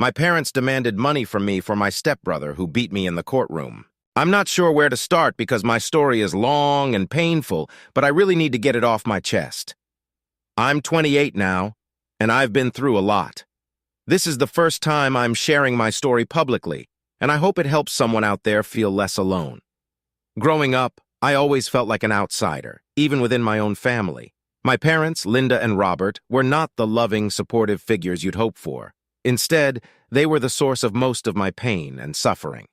My parents demanded money from me for my stepbrother who beat me in the courtroom. I'm not sure where to start because my story is long and painful, but I really need to get it off my chest. I'm 28 now, and I've been through a lot. This is the first time I'm sharing my story publicly, and I hope it helps someone out there feel less alone. Growing up, I always felt like an outsider, even within my own family. My parents, Linda and Robert, were not the loving, supportive figures you'd hope for. Instead, they were the source of most of my pain and suffering.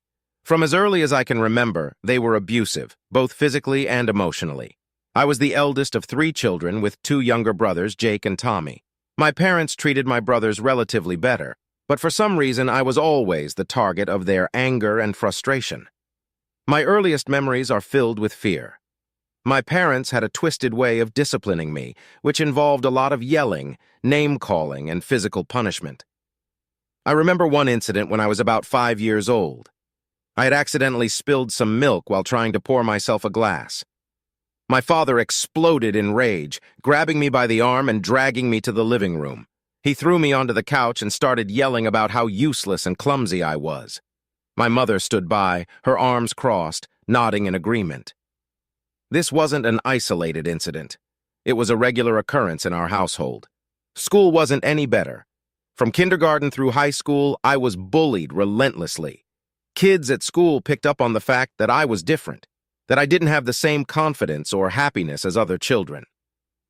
From as early as I can remember, they were abusive, both physically and emotionally. I was the eldest of 3 children with 2 younger brothers, Jake and Tommy. My parents treated my brothers relatively better, but for some reason I was always the target of their anger and frustration. My earliest memories are filled with fear. My parents had a twisted way of disciplining me, which involved a lot of yelling, name-calling, and physical punishment. I remember one incident when I was about 5 years old. I had accidentally spilled some milk while trying to pour myself a glass. My father exploded in rage, grabbing me by the arm and dragging me to the living room. He threw me onto the couch and started yelling about how useless and clumsy I was. My mother stood by, her arms crossed, nodding in agreement. This wasn't an isolated incident. It was a regular occurrence in our household. School wasn't any better. From kindergarten through high school, I was bullied relentlessly. Kids at school picked up on the fact that I was different, that I didn't have the same confidence or happiness as other children.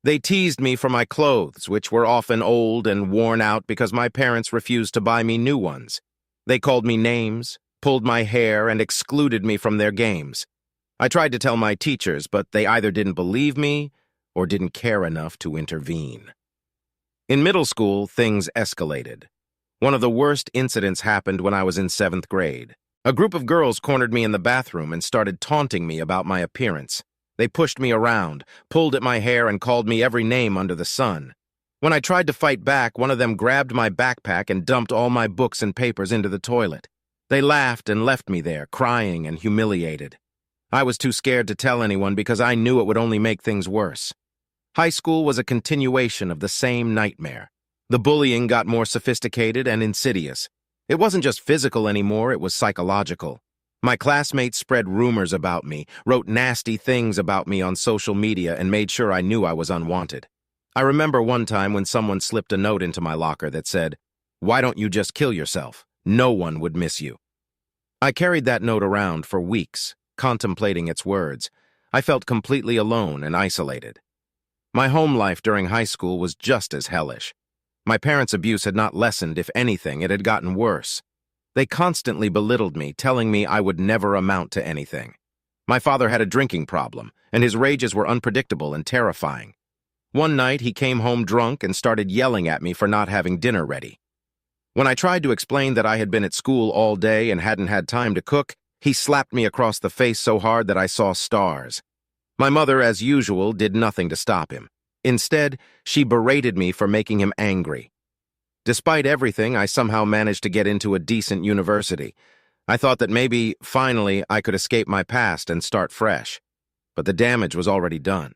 They teased me for my clothes, which were often old and worn out because my parents refused to buy me new ones. They called me names, pulled my hair, and excluded me from their games. I tried to tell my teachers, but they either didn't believe me or didn't care enough to intervene. In middle school, things escalated. One of the worst incidents happened when I was in 7th grade. A group of girls cornered me in the bathroom and started taunting me about my appearance. They pushed me around, pulled at my hair, and called me every name under the sun. When I tried to fight back, one of them grabbed my backpack and dumped all my books and papers into the toilet. They laughed and left me there, crying and humiliated. I was too scared to tell anyone because I knew it would only make things worse. High school was a continuation of the same nightmare. The bullying got more sophisticated and insidious. It wasn't just physical anymore, it was psychological. My classmates spread rumors about me, wrote nasty things about me on social media, and made sure I knew I was unwanted. I remember one time when someone slipped a note into my locker that said, "Why don't you just kill yourself? No one would miss you." I carried that note around for weeks, contemplating its words. I felt completely alone and isolated. My home life during high school was just as hellish. My parents' abuse had not lessened. If anything, it had gotten worse. They constantly belittled me, telling me I would never amount to anything. My father had a drinking problem, and his rages were unpredictable and terrifying. One night, he came home drunk and started yelling at me for not having dinner ready. When I tried to explain that I had been at school all day and hadn't had time to cook, he slapped me across the face so hard that I saw stars. My mother, as usual, did nothing to stop him. Instead, she berated me for making him angry. Despite everything, I somehow managed to get into a decent university. I thought that maybe, finally, I could escape my past and start fresh. But the damage was already done.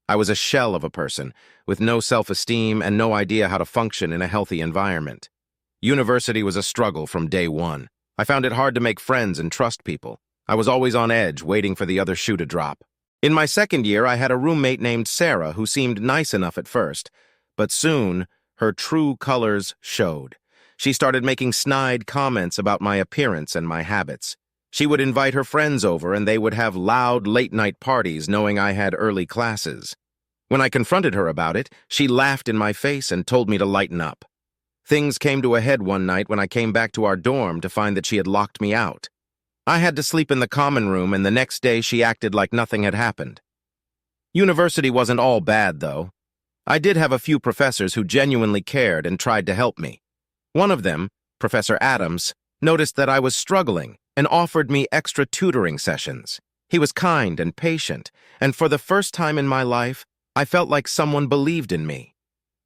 I was a shell of a person, with no self-esteem and no idea how to function in a healthy environment. University was a struggle from day one. I found it hard to make friends and trust people. I was always on edge, waiting for the other shoe to drop. In my second year, I had a roommate named Sarah who seemed nice enough at first, but soon, her true colors showed. She started making snide comments about my appearance and my habits. She would invite her friends over and they would have loud, late-night parties knowing I had early classes. When I confronted her about it, she laughed in my face and told me to lighten up. Things came to a head one night when I came back to our dorm to find that she had locked me out. I had to sleep in the common room, and the next day she acted like nothing had happened. University wasn't all bad, though. I did have a few professors who genuinely cared and tried to help me. One of them, Professor Adams, noticed that I was struggling and offered me extra tutoring sessions. He was kind and patient, and for the first time in my life, I felt like someone believed in me.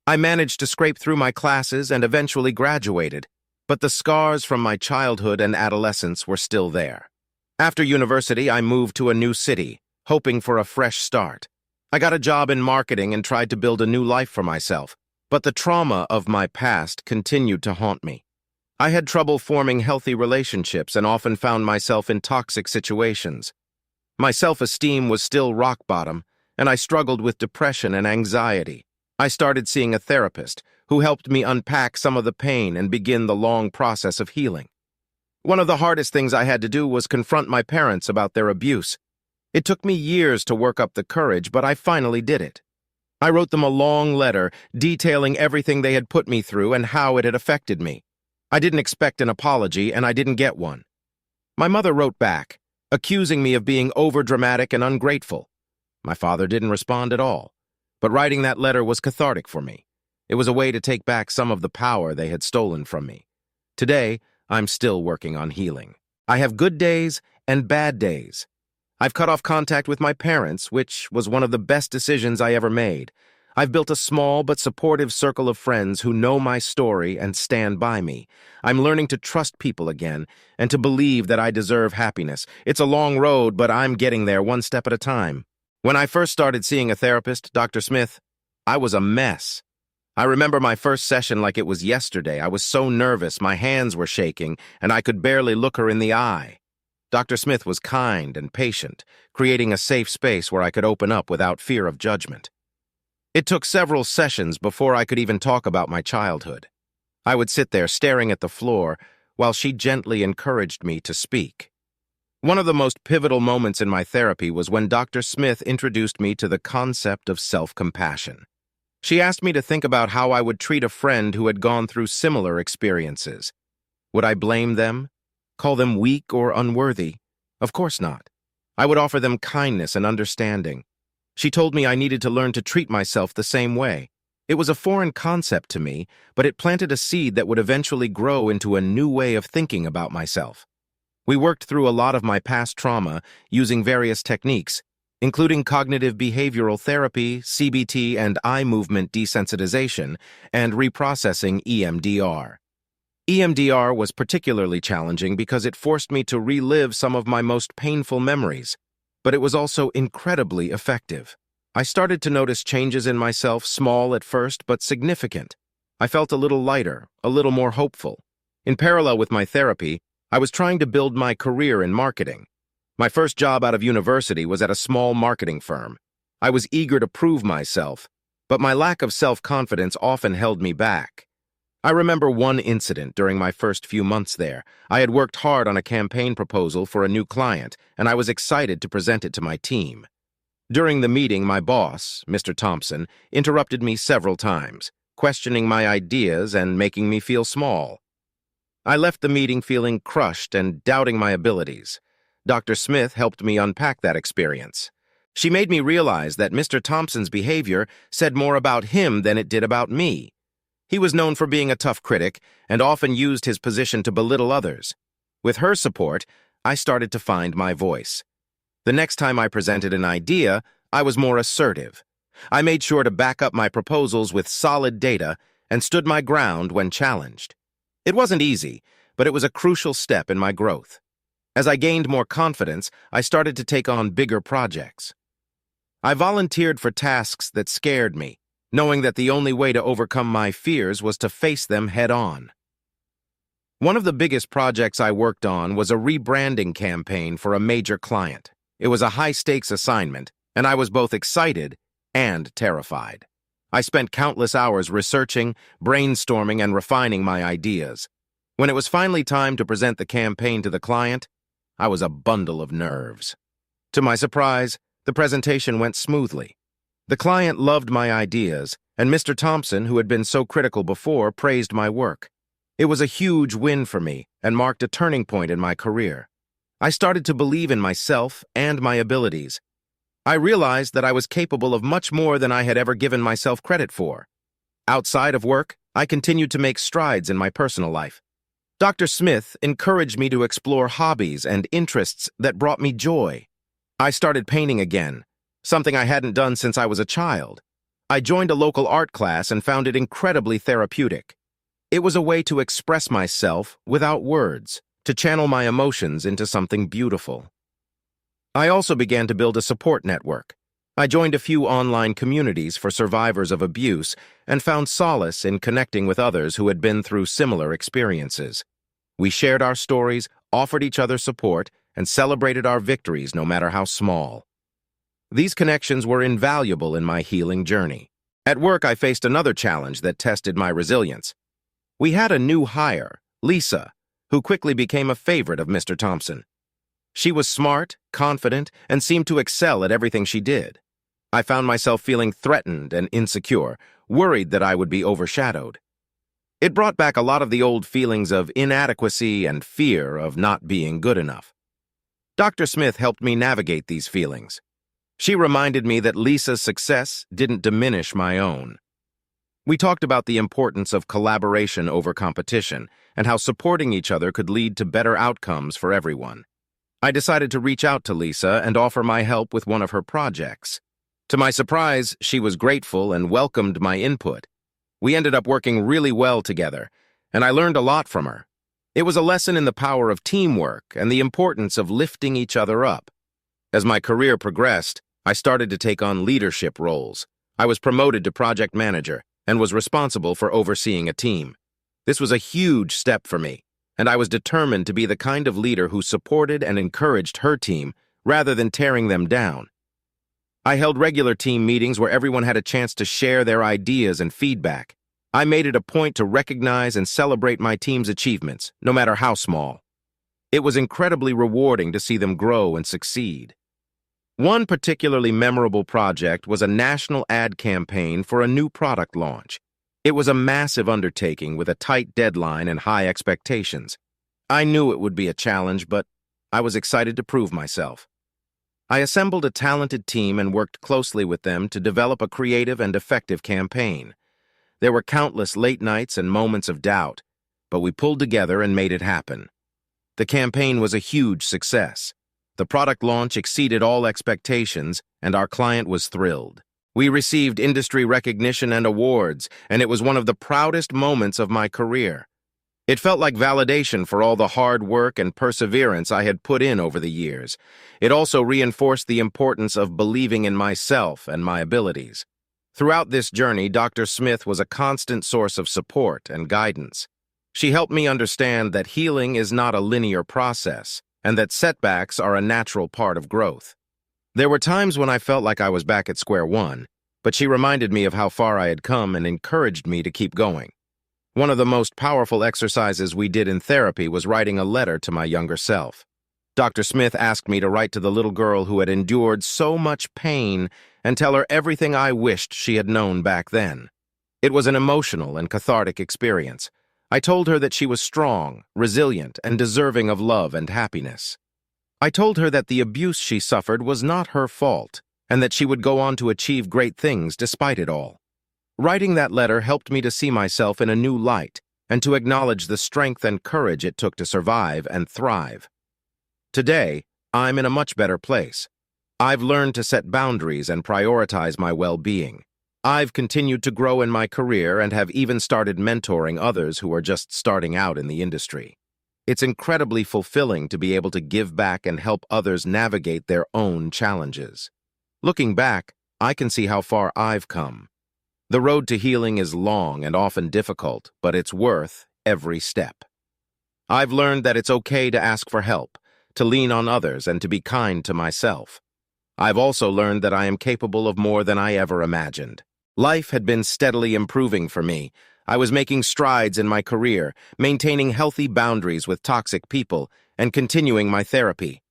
I managed to scrape through my classes and eventually graduated, but the scars from my childhood and adolescence were still there. After university, I moved to a new city, hoping for a fresh start. I got a job in marketing and tried to build a new life for myself, but the trauma of my past continued to haunt me. I had trouble forming healthy relationships and often found myself in toxic situations. My self-esteem was still rock bottom, and I struggled with depression and anxiety. I started seeing a therapist who helped me unpack some of the pain and begin the long process of healing. One of the hardest things I had to do was confront my parents about their abuse. It took me years to work up the courage, but I finally did it. I wrote them a long letter detailing everything they had put me through and how it had affected me. I didn't expect an apology, and I didn't get one. My mother wrote back, accusing me of being overdramatic and ungrateful. My father didn't respond at all, but writing that letter was cathartic for me. It was a way to take back some of the power they had stolen from me. Today, I'm still working on healing. I have good days and bad days. I've cut off contact with my parents, which was one of the best decisions I ever made. I've built a small but supportive circle of friends who know my story and stand by me. I'm learning to trust people again and to believe that I deserve happiness. It's a long road, but I'm getting there one step at a time. When I first started seeing a therapist, Dr. Smith, I was a mess. I remember my first session like it was yesterday. I was so nervous, my hands were shaking, and I could barely look her in the eye. Dr. Smith was kind and patient, creating a safe space where I could open up without fear of judgment. It took several sessions before I could even talk about my childhood. I would sit there staring at the floor while she gently encouraged me to speak. One of the most pivotal moments in my therapy was when Dr. Smith introduced me to the concept of self-compassion. She asked me to think about how I would treat a friend who had gone through similar experiences. Would I blame them? Call them weak or unworthy? Of course not. I would offer them kindness and understanding. She told me I needed to learn to treat myself the same way. It was a foreign concept to me, but it planted a seed that would eventually grow into a new way of thinking about myself. We worked through a lot of my past trauma using various techniques, including cognitive behavioral therapy, CBT, and eye movement desensitization, and reprocessing EMDR. EMDR was particularly challenging because it forced me to relive some of my most painful memories, but it was also incredibly effective. I started to notice changes in myself, small at first, but significant. I felt a little lighter, a little more hopeful. In parallel with my therapy, I was trying to build my career in marketing. My first job out of university was at a small marketing firm. I was eager to prove myself, but my lack of self-confidence often held me back. I remember one incident during my first few months there. I had worked hard on a campaign proposal for a new client, and I was excited to present it to my team. During the meeting, my boss, Mr. Thompson, interrupted me several times, questioning my ideas and making me feel small. I left the meeting feeling crushed and doubting my abilities. Dr. Smith helped me unpack that experience. She made me realize that Mr. Thompson's behavior said more about him than it did about me. He was known for being a tough critic and often used his position to belittle others. With her support, I started to find my voice. The next time I presented an idea, I was more assertive. I made sure to back up my proposals with solid data and stood my ground when challenged. It wasn't easy, but it was a crucial step in my growth. As I gained more confidence, I started to take on bigger projects. I volunteered for tasks that scared me, knowing that the only way to overcome my fears was to face them head-on. One of the biggest projects I worked on was a rebranding campaign for a major client. It was a high-stakes assignment, and I was both excited and terrified. I spent countless hours researching, brainstorming, and refining my ideas. When it was finally time to present the campaign to the client, I was a bundle of nerves. To my surprise, the presentation went smoothly. The client loved my ideas, and Mr. Thompson, who had been so critical before, praised my work. It was a huge win for me and marked a turning point in my career. I started to believe in myself and my abilities. I realized that I was capable of much more than I had ever given myself credit for. Outside of work, I continued to make strides in my personal life. Dr. Smith encouraged me to explore hobbies and interests that brought me joy. I started painting again, something I hadn't done since I was a child. I joined a local art class and found it incredibly therapeutic. It was a way to express myself without words, to channel my emotions into something beautiful. I also began to build a support network. I joined a few online communities for survivors of abuse and found solace in connecting with others who had been through similar experiences. We shared our stories, offered each other support, and celebrated our victories no matter how small. These connections were invaluable in my healing journey. At work, I faced another challenge that tested my resilience. We had a new hire, Lisa, who quickly became a favorite of Mr. Thompson. She was smart, confident, and seemed to excel at everything she did. I found myself feeling threatened and insecure, worried that I would be overshadowed. It brought back a lot of the old feelings of inadequacy and fear of not being good enough. Dr. Smith helped me navigate these feelings. She reminded me that Lisa's success didn't diminish my own. We talked about the importance of collaboration over competition and how supporting each other could lead to better outcomes for everyone. I decided to reach out to Lisa and offer my help with one of her projects. To my surprise, she was grateful and welcomed my input. We ended up working really well together, and I learned a lot from her. It was a lesson in the power of teamwork and the importance of lifting each other up. As my career progressed, I started to take on leadership roles. I was promoted to project manager and was responsible for overseeing a team. This was a huge step for me, and I was determined to be the kind of leader who supported and encouraged her team rather than tearing them down. I held regular team meetings where everyone had a chance to share their ideas and feedback. I made it a point to recognize and celebrate my team's achievements, no matter how small. It was incredibly rewarding to see them grow and succeed. One particularly memorable project was a national ad campaign for a new product launch. It was a massive undertaking with a tight deadline and high expectations. I knew it would be a challenge, but I was excited to prove myself. I assembled a talented team and worked closely with them to develop a creative and effective campaign. There were countless late nights and moments of doubt, but we pulled together and made it happen. The campaign was a huge success. The product launch exceeded all expectations, and our client was thrilled. We received industry recognition and awards, and it was one of the proudest moments of my career. It felt like validation for all the hard work and perseverance I had put in over the years. It also reinforced the importance of believing in myself and my abilities. Throughout this journey, Dr. Smith was a constant source of support and guidance. She helped me understand that healing is not a linear process, and that setbacks are a natural part of growth. There were times when I felt like I was back at square one, but she reminded me of how far I had come and encouraged me to keep going. One of the most powerful exercises we did in therapy was writing a letter to my younger self. Dr. Smith asked me to write to the little girl who had endured so much pain and tell her everything I wished she had known back then. It was an emotional and cathartic experience. I told her that she was strong, resilient, and deserving of love and happiness. I told her that the abuse she suffered was not her fault, and that she would go on to achieve great things despite it all. Writing that letter helped me to see myself in a new light and to acknowledge the strength and courage it took to survive and thrive. Today, I'm in a much better place. I've learned to set boundaries and prioritize my well-being. I've continued to grow in my career and have even started mentoring others who are just starting out in the industry. It's incredibly fulfilling to be able to give back and help others navigate their own challenges. Looking back, I can see how far I've come. The road to healing is long and often difficult, but it's worth every step. I've learned that it's okay to ask for help, to lean on others, and to be kind to myself. I've also learned that I am capable of more than I ever imagined. Life had been steadily improving for me. I was making strides in my career, maintaining healthy boundaries with toxic people, and continuing my therapy.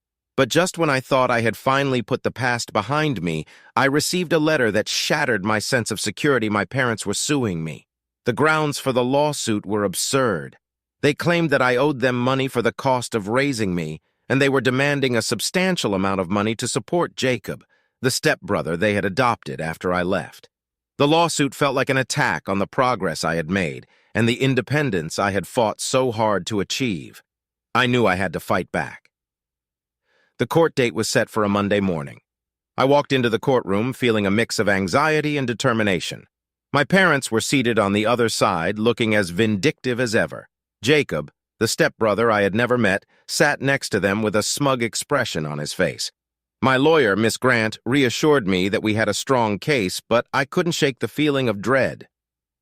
But just when I thought I had finally put the past behind me, I received a letter that shattered my sense of security. My parents were suing me. The grounds for the lawsuit were absurd. They claimed that I owed them money for the cost of raising me, and they were demanding a substantial amount of money to support Jacob, the stepbrother they had adopted after I left. The lawsuit felt like an attack on the progress I had made and the independence I had fought so hard to achieve. I knew I had to fight back. The court date was set for a Monday morning. I walked into the courtroom feeling a mix of anxiety and determination. My parents were seated on the other side, looking as vindictive as ever. Jacob, the stepbrother I had never met, sat next to them with a smug expression on his face. My lawyer, Miss Grant, reassured me that we had a strong case, but I couldn't shake the feeling of dread.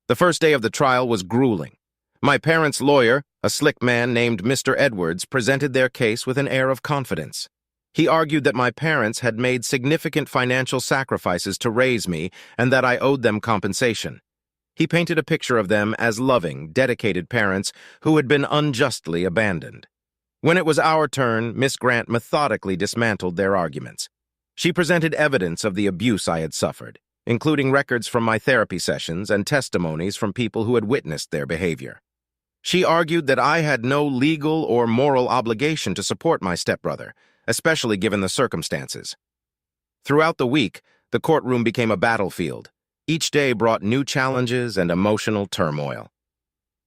The first day of the trial was grueling. My parents' lawyer, a slick man named Mr. Edwards, presented their case with an air of confidence. He argued that my parents had made significant financial sacrifices to raise me and that I owed them compensation. He painted a picture of them as loving, dedicated parents who had been unjustly abandoned. When it was our turn, Miss Grant methodically dismantled their arguments. She presented evidence of the abuse I had suffered, including records from my therapy sessions and testimonies from people who had witnessed their behavior. She argued that I had no legal or moral obligation to support my stepbrother, especially given the circumstances. Throughout the week, the courtroom became a battlefield. Each day brought new challenges and emotional turmoil.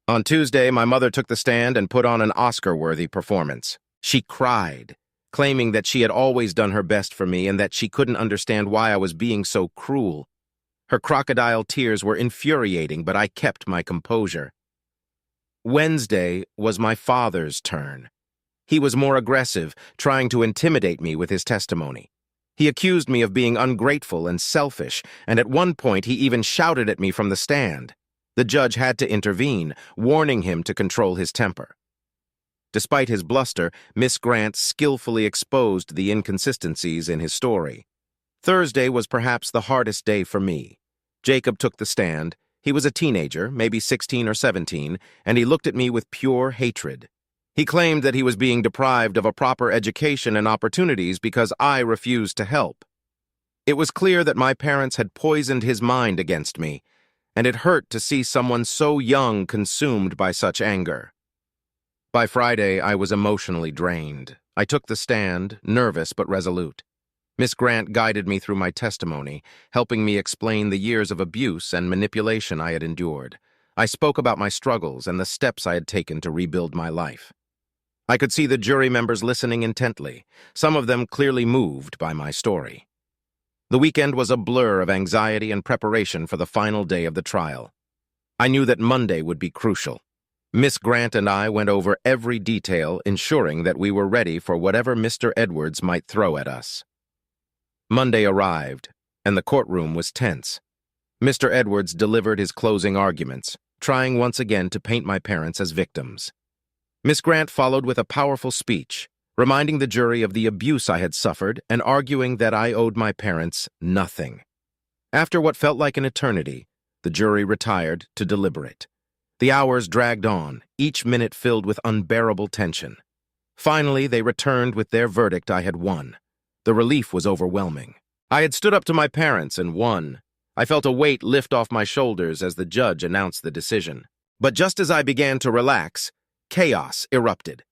On Tuesday, my mother took the stand and put on an Oscar-worthy performance. She cried, claiming that she had always done her best for me and that she couldn't understand why I was being so cruel. Her crocodile tears were infuriating, but I kept my composure. Wednesday was my father's turn. He was more aggressive, trying to intimidate me with his testimony. He accused me of being ungrateful and selfish, and at one point he even shouted at me from the stand. The judge had to intervene, warning him to control his temper. Despite his bluster, Miss Grant skillfully exposed the inconsistencies in his story. Thursday was perhaps the hardest day for me. Jacob took the stand. He was a teenager, maybe 16 or 17, and he looked at me with pure hatred. He claimed that he was being deprived of a proper education and opportunities because I refused to help. It was clear that my parents had poisoned his mind against me, and it hurt to see someone so young consumed by such anger. By Friday, I was emotionally drained. I took the stand, nervous but resolute. Miss Grant guided me through my testimony, helping me explain the years of abuse and manipulation I had endured. I spoke about my struggles and the steps I had taken to rebuild my life. I could see the jury members listening intently, some of them clearly moved by my story. The weekend was a blur of anxiety and preparation for the final day of the trial. I knew that Monday would be crucial. Miss Grant and I went over every detail, ensuring that we were ready for whatever Mr. Edwards might throw at us. Monday arrived, and the courtroom was tense. Mr. Edwards delivered his closing arguments, trying once again to paint my parents as victims. Miss Grant followed with a powerful speech, reminding the jury of the abuse I had suffered and arguing that I owed my parents nothing. After what felt like an eternity, the jury retired to deliberate. The hours dragged on, each minute filled with unbearable tension. Finally, they returned with their verdict I had won. The relief was overwhelming. I had stood up to my parents and won. I felt a weight lift off my shoulders as the judge announced the decision. But just as I began to relax, chaos erupted.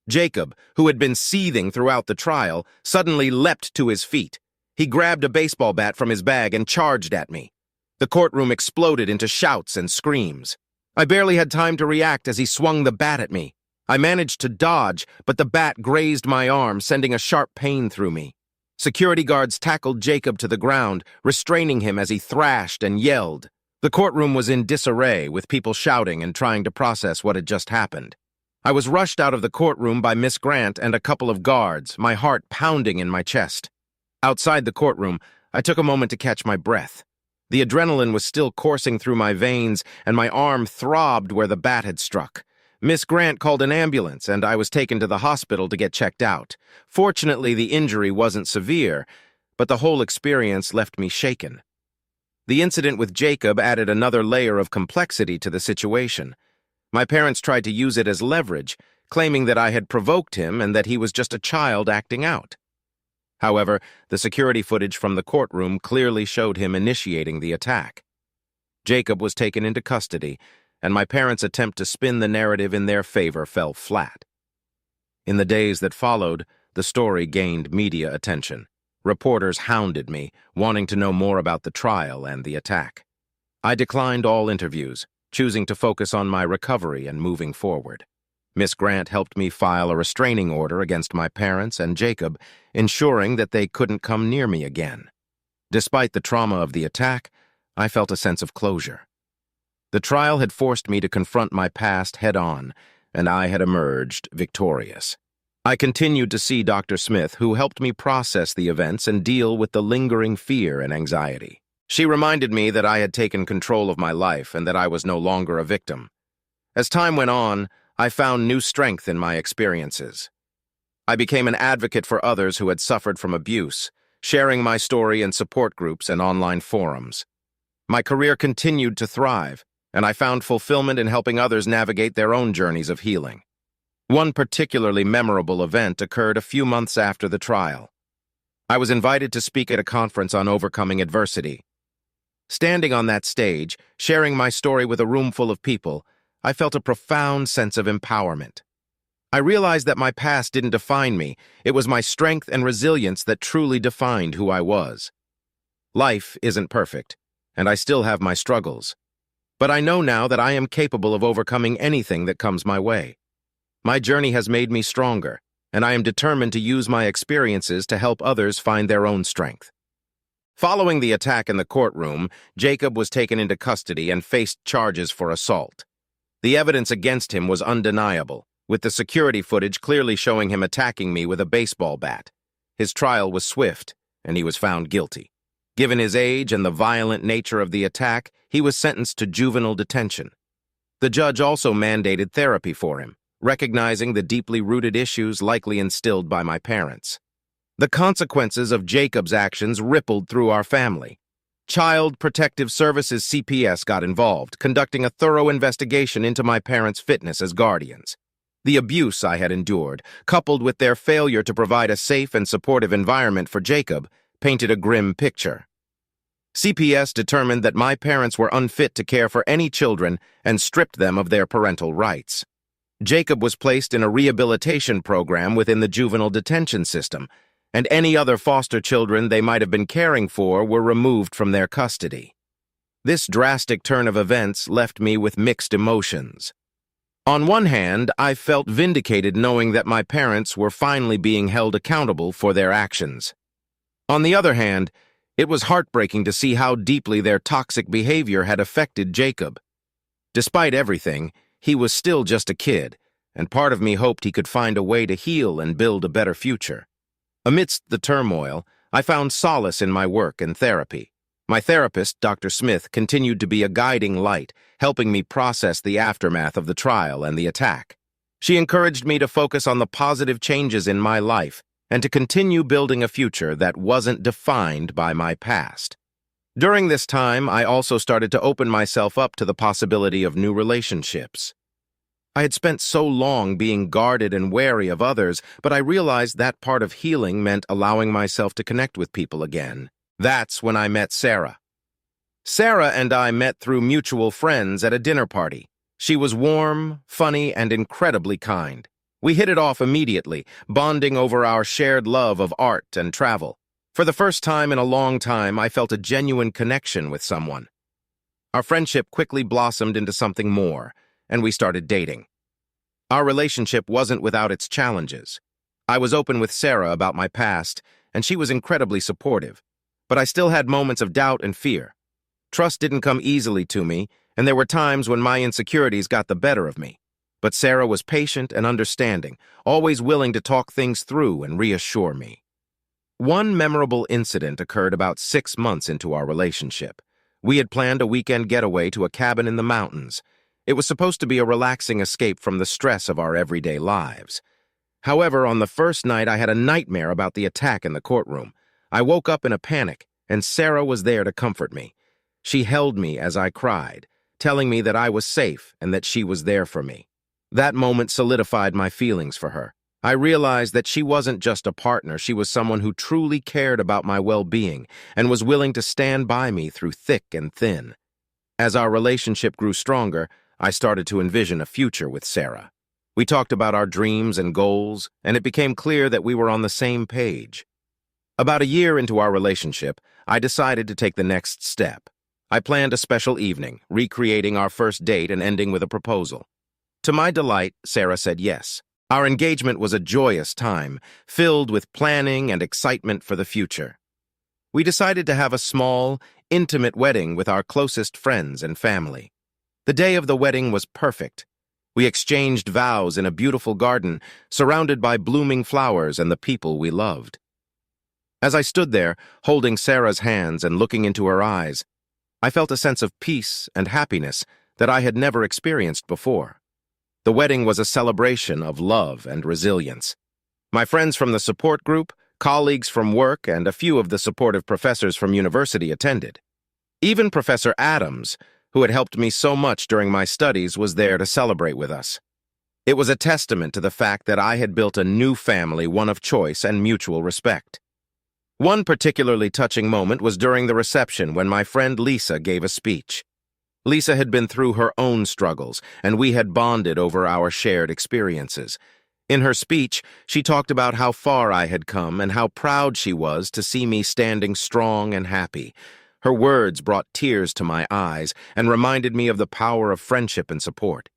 Jacob, who had been seething throughout the trial, suddenly leapt to his feet. He grabbed a baseball bat from his bag and charged at me. The courtroom exploded into shouts and screams. I barely had time to react as he swung the bat at me. I managed to dodge, but the bat grazed my arm, sending a sharp pain through me. Security guards tackled Jacob to the ground, restraining him as he thrashed and yelled. The courtroom was in disarray, with people shouting and trying to process what had just happened. I was rushed out of the courtroom by Miss Grant and a couple of guards, my heart pounding in my chest. Outside the courtroom, I took a moment to catch my breath. The adrenaline was still coursing through my veins, and my arm throbbed where the bat had struck. Miss Grant called an ambulance, and I was taken to the hospital to get checked out. Fortunately, the injury wasn't severe, but the whole experience left me shaken. The incident with Jacob added another layer of complexity to the situation. My parents tried to use it as leverage, claiming that I had provoked him and that he was just a child acting out. However, the security footage from the courtroom clearly showed him initiating the attack. Jacob was taken into custody, and my parents' attempt to spin the narrative in their favor fell flat. In the days that followed, the story gained media attention. Reporters hounded me, wanting to know more about the trial and the attack. I declined all interviews, choosing to focus on my recovery and moving forward. Miss Grant helped me file a restraining order against my parents and Jacob, ensuring that they couldn't come near me again. Despite the trauma of the attack, I felt a sense of closure. The trial had forced me to confront my past head-on, and I had emerged victorious. I continued to see Dr. Smith, who helped me process the events and deal with the lingering fear and anxiety. She reminded me that I had taken control of my life and that I was no longer a victim. As time went on, I found new strength in my experiences. I became an advocate for others who had suffered from abuse, sharing my story in support groups and online forums. My career continued to thrive, and I found fulfillment in helping others navigate their own journeys of healing. One particularly memorable event occurred a few months after the trial. I was invited to speak at a conference on overcoming adversity. Standing on that stage, sharing my story with a room full of people, I felt a profound sense of empowerment. I realized that my past didn't define me. It was my strength and resilience that truly defined who I was. Life isn't perfect, and I still have my struggles. But I know now that I am capable of overcoming anything that comes my way. My journey has made me stronger, and I am determined to use my experiences to help others find their own strength. Following the attack in the courtroom, Jacob was taken into custody and faced charges for assault. The evidence against him was undeniable, with the security footage clearly showing him attacking me with a baseball bat. His trial was swift, and he was found guilty. Given his age and the violent nature of the attack, he was sentenced to juvenile detention. The judge also mandated therapy for him, recognizing the deeply rooted issues likely instilled by my parents. The consequences of Jacob's actions rippled through our family. Child Protective Services CPS got involved, conducting a thorough investigation into my parents' fitness as guardians. The abuse I had endured, coupled with their failure to provide a safe and supportive environment for Jacob, painted a grim picture. CPS determined that my parents were unfit to care for any children and stripped them of their parental rights. Jacob was placed in a rehabilitation program within the juvenile detention system, and any other foster children they might have been caring for were removed from their custody. This drastic turn of events left me with mixed emotions. On one hand, I felt vindicated knowing that my parents were finally being held accountable for their actions. On the other hand, it was heartbreaking to see how deeply their toxic behavior had affected Jacob. Despite everything, he was still just a kid, and part of me hoped he could find a way to heal and build a better future. Amidst the turmoil, I found solace in my work and therapy. My therapist, Dr. Smith, continued to be a guiding light, helping me process the aftermath of the trial and the attack. She encouraged me to focus on the positive changes in my life and to continue building a future that wasn't defined by my past. During this time, I also started to open myself up to the possibility of new relationships. I had spent so long being guarded and wary of others, but I realized that part of healing meant allowing myself to connect with people again. That's when I met Sarah. Sarah and I met through mutual friends at a dinner party. She was warm, funny, and incredibly kind. We hit it off immediately, bonding over our shared love of art and travel. For the first time in a long time, I felt a genuine connection with someone. Our friendship quickly blossomed into something more, and we started dating. Our relationship wasn't without its challenges. I was open with Sarah about my past, and she was incredibly supportive. But I still had moments of doubt and fear. Trust didn't come easily to me, and there were times when my insecurities got the better of me. But Sarah was patient and understanding, always willing to talk things through and reassure me. One memorable incident occurred about 6 months into our relationship. We had planned a weekend getaway to a cabin in the mountains. It was supposed to be a relaxing escape from the stress of our everyday lives. However, on the first night, I had a nightmare about the attack in the courtroom. I woke up in a panic, and Sarah was there to comfort me. She held me as I cried, telling me that I was safe and that she was there for me. That moment solidified my feelings for her. I realized that she wasn't just a partner, she was someone who truly cared about my well-being and was willing to stand by me through thick and thin. As our relationship grew stronger, I started to envision a future with Sarah. We talked about our dreams and goals, and it became clear that we were on the same page. About a year into our relationship, I decided to take the next step. I planned a special evening, recreating our first date and ending with a proposal. To my delight, Sarah said yes. Our engagement was a joyous time, filled with planning and excitement for the future. We decided to have a small, intimate wedding with our closest friends and family. The day of the wedding was perfect. We exchanged vows in a beautiful garden, surrounded by blooming flowers and the people we loved. As I stood there, holding Sarah's hands and looking into her eyes, I felt a sense of peace and happiness that I had never experienced before. The wedding was a celebration of love and resilience. My friends from the support group, colleagues from work, and a few of the supportive professors from university attended. Even Professor Adams, who had helped me so much during my studies, was there to celebrate with us. It was a testament to the fact that I had built a new family, one of choice and mutual respect. One particularly touching moment was during the reception when my friend Lisa gave a speech. Lisa had been through her own struggles, and we had bonded over our shared experiences. In her speech, she talked about how far I had come and how proud she was to see me standing strong and happy. Her words brought tears to my eyes and reminded me of the power of friendship and support.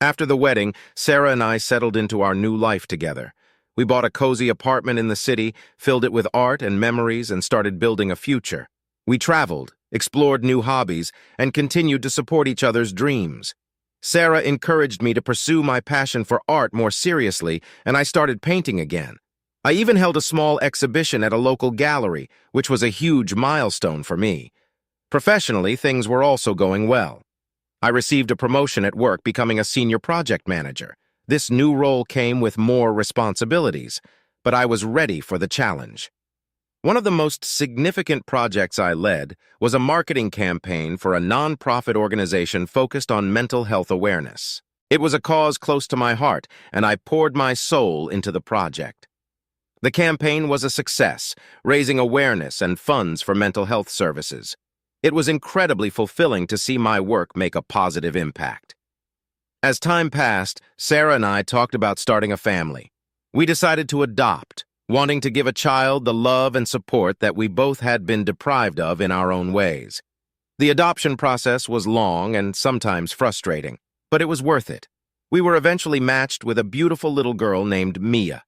After the wedding, Sarah and I settled into our new life together. We bought a cozy apartment in the city, filled it with art and memories, and started building a future. We traveled, explored new hobbies, and continued to support each other's dreams. Sarah encouraged me to pursue my passion for art more seriously, and I started painting again. I even held a small exhibition at a local gallery, which was a huge milestone for me. Professionally, things were also going well. I received a promotion at work, becoming a senior project manager. This new role came with more responsibilities, but I was ready for the challenge. One of the most significant projects I led was a marketing campaign for a nonprofit organization focused on mental health awareness. It was a cause close to my heart, and I poured my soul into the project. The campaign was a success, raising awareness and funds for mental health services. It was incredibly fulfilling to see my work make a positive impact. As time passed, Sarah and I talked about starting a family. We decided to adopt, wanting to give a child the love and support that we both had been deprived of in our own ways. The adoption process was long and sometimes frustrating, but it was worth it. We were eventually matched with a beautiful little girl named Mia.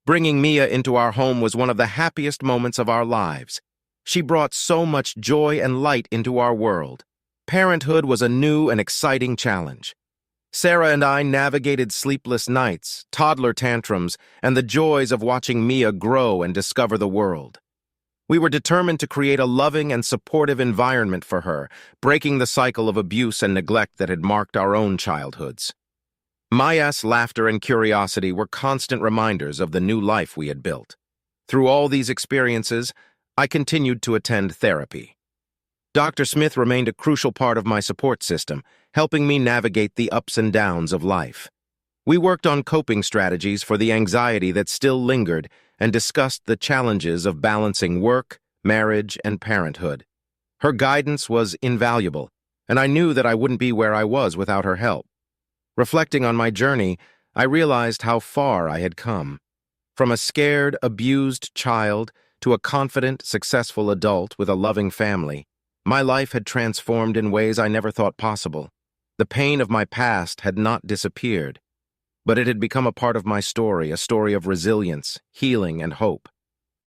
Bringing Mia into our home was one of the happiest moments of our lives. She brought so much joy and light into our world. Parenthood was a new and exciting challenge. Sarah and I navigated sleepless nights, toddler tantrums, and the joys of watching Mia grow and discover the world. We were determined to create a loving and supportive environment for her, breaking the cycle of abuse and neglect that had marked our own childhoods. Maya's laughter and curiosity were constant reminders of the new life we had built. Through all these experiences, I continued to attend therapy. Dr. Smith remained a crucial part of my support system, helping me navigate the ups and downs of life. We worked on coping strategies for the anxiety that still lingered and discussed the challenges of balancing work, marriage, and parenthood. Her guidance was invaluable, and I knew that I wouldn't be where I was without her help. Reflecting on my journey, I realized how far I had come. From a scared, abused child to a confident, successful adult with a loving family, my life had transformed in ways I never thought possible. The pain of my past had not disappeared, but it had become a part of my story, a story of resilience, healing, and hope.